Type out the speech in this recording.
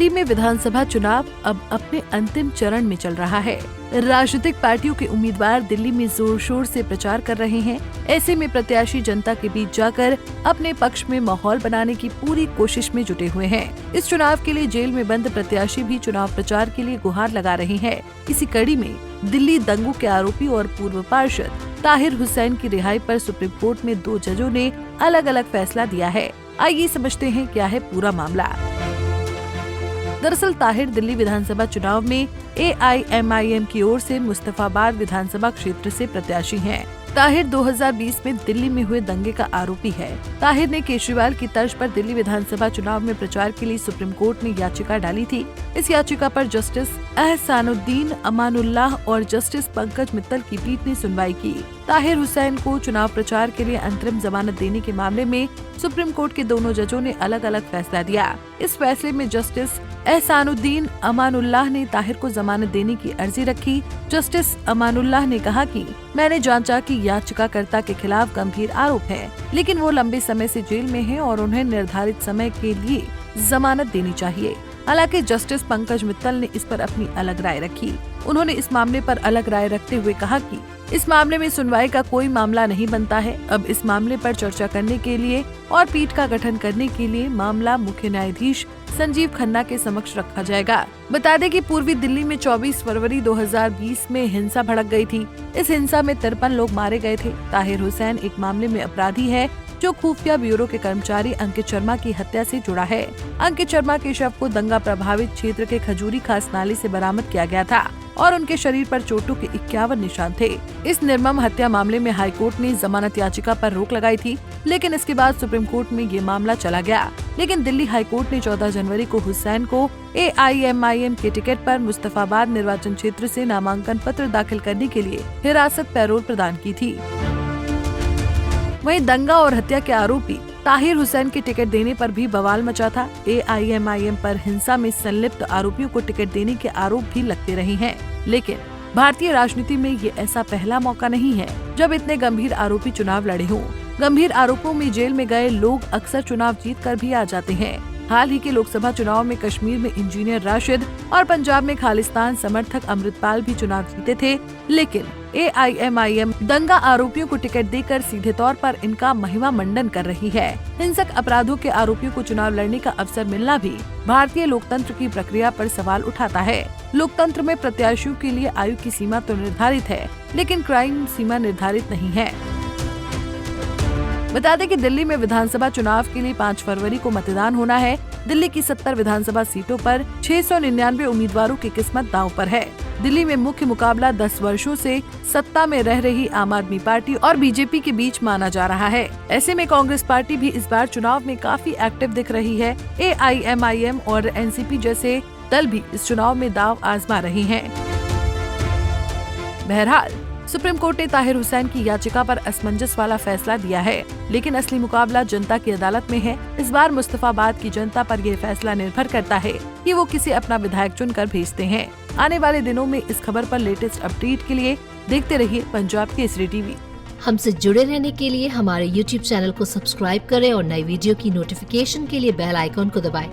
दिल्ली में विधानसभा चुनाव अब अपने अंतिम चरण में चल रहा है। राजनीतिक पार्टियों के उम्मीदवार दिल्ली में जोर शोर से प्रचार कर रहे हैं। ऐसे में प्रत्याशी जनता के बीच जाकर अपने पक्ष में माहौल बनाने की पूरी कोशिश में जुटे हुए हैं। इस चुनाव के लिए जेल में बंद प्रत्याशी भी चुनाव प्रचार के लिए गुहार लगा रहे हैं। इसी कड़ी में दिल्ली दंगों के आरोपी और पूर्व पार्षद ताहिर हुसैन की रिहाई पर सुप्रीम कोर्ट में 2 जजों ने अलग अलग फैसला दिया है। आइए समझते हैं क्या है पूरा मामला। दरअसल ताहिर दिल्ली विधानसभा चुनाव में AIMIM की ओर से मुस्तफाबाद विधानसभा क्षेत्र से प्रत्याशी हैं। ताहिर 2020 में दिल्ली में हुए दंगे का आरोपी है। ताहिर ने केजरीवाल की तर्ज पर दिल्ली विधानसभा चुनाव में प्रचार के लिए सुप्रीम कोर्ट में याचिका डाली थी। इस याचिका पर जस्टिस एहसानुद्दीन अमानुल्लाह और जस्टिस पंकज मित्तल की पीठ ने सुनवाई की। ताहिर हुसैन को चुनाव प्रचार के लिए अंतरिम जमानत देने के मामले में सुप्रीम कोर्ट के दोनों जजों ने अलग अलग फैसला दिया। इस फैसले में जस्टिस एहसानुद्दीन अमानुल्लाह ने ताहिर को जमानत देने की अर्जी रखी। जस्टिस अमानुल्लाह ने कहा कि मैंने जांचा कि याचिकाकर्ता के खिलाफ गंभीर आरोप है, लेकिन वो लंबे समय से जेल में हैं और उन्हें निर्धारित समय के लिए जमानत देनी चाहिए। हालांकि जस्टिस पंकज मित्तल ने इस पर अपनी अलग राय रखी। उन्होंने इस मामले पर अलग राय रखते हुए कहा कि इस मामले में सुनवाई का कोई मामला नहीं बनता है। अब इस मामले पर चर्चा करने के लिए और पीठ का गठन करने के लिए मामला मुख्य न्यायाधीश संजीव खन्ना के समक्ष रखा जाएगा। बता दें कि पूर्वी दिल्ली में 24 फरवरी 2020 में हिंसा भड़क गई थी। इस हिंसा में 53 लोग मारे गए थे। ताहिर हुसैन एक मामले में अपराधी है जो खुफिया ब्यूरो के कर्मचारी अंकित शर्मा की हत्या से जुड़ा है। अंकित शर्मा के शव को दंगा प्रभावित क्षेत्र के खजूरी खास नाले से बरामद किया गया था और उनके शरीर पर चोटों के 51 निशान थे। इस निर्मम हत्या मामले में हाईकोर्ट ने जमानत याचिका पर रोक लगाई थी, लेकिन इसके बाद सुप्रीम कोर्ट में ये मामला चला गया। लेकिन दिल्ली हाईकोर्ट ने 14 जनवरी को हुसैन को AIMIM के टिकट पर मुस्तफाबाद निर्वाचन क्षेत्र से नामांकन पत्र दाखिल करने के लिए हिरासत पैरोल प्रदान की थी। वहीं दंगा और हत्या के आरोपी ताहिर हुसैन के टिकट देने पर भी बवाल मचा था। AIMIM पर हिंसा में संलिप्त आरोपियों को टिकट देने के आरोप भी लगते रहे हैं, लेकिन भारतीय राजनीति में ये ऐसा पहला मौका नहीं है जब इतने गंभीर आरोपी चुनाव लड़े हों। गंभीर आरोपों में जेल में गए लोग अक्सर चुनाव जीत कर भी आ जाते हैं। हाल ही के लोकसभा चुनाव में कश्मीर में इंजीनियर राशिद और पंजाब में खालिस्तान समर्थक अमृतपाल भी चुनाव जीते थे, लेकिन AIMIM दंगा आरोपियों को टिकट देकर सीधे तौर पर इनका महिमा मंडन कर रही है। हिंसक अपराधों के आरोपियों को चुनाव लड़ने का अवसर मिलना भी भारतीय लोकतंत्र की प्रक्रिया पर सवाल उठाता है। लोकतंत्र में प्रत्याशियों के लिए आयु की सीमा तो निर्धारित है, लेकिन क्राइम सीमा निर्धारित नहीं है। बता दें कि दिल्ली में विधानसभा चुनाव के लिए 5 फरवरी को मतदान होना है। दिल्ली की 70 विधानसभा सीटों पर 699 उम्मीदवारों की किस्मत दांव पर है। दिल्ली में मुख्य मुकाबला 10 वर्षों से सत्ता में रह रही आम आदमी पार्टी और बीजेपी के बीच माना जा रहा है। ऐसे में कांग्रेस पार्टी भी इस बार चुनाव में काफी एक्टिव दिख रही है। AIMIM और NCP जैसे दल भी इस चुनाव में दांव आजमा रहे हैं। बहरहाल सुप्रीम कोर्ट ने ताहिर हुसैन की याचिका पर असमंजस वाला फैसला दिया है, लेकिन असली मुकाबला जनता की अदालत में है। इस बार मुस्तफाबाद की जनता पर यह फैसला निर्भर करता है कि वो किसे अपना विधायक चुनकर भेजते हैं। आने वाले दिनों में इस खबर पर लेटेस्ट अपडेट के लिए देखते रहिए पंजाब केसरी टीवी। हमसे जुड़े रहने के लिए हमारे YouTube चैनल को सब्सक्राइब करें और नई वीडियो की नोटिफिकेशन के लिए बेल आइकॉन को दबाएं।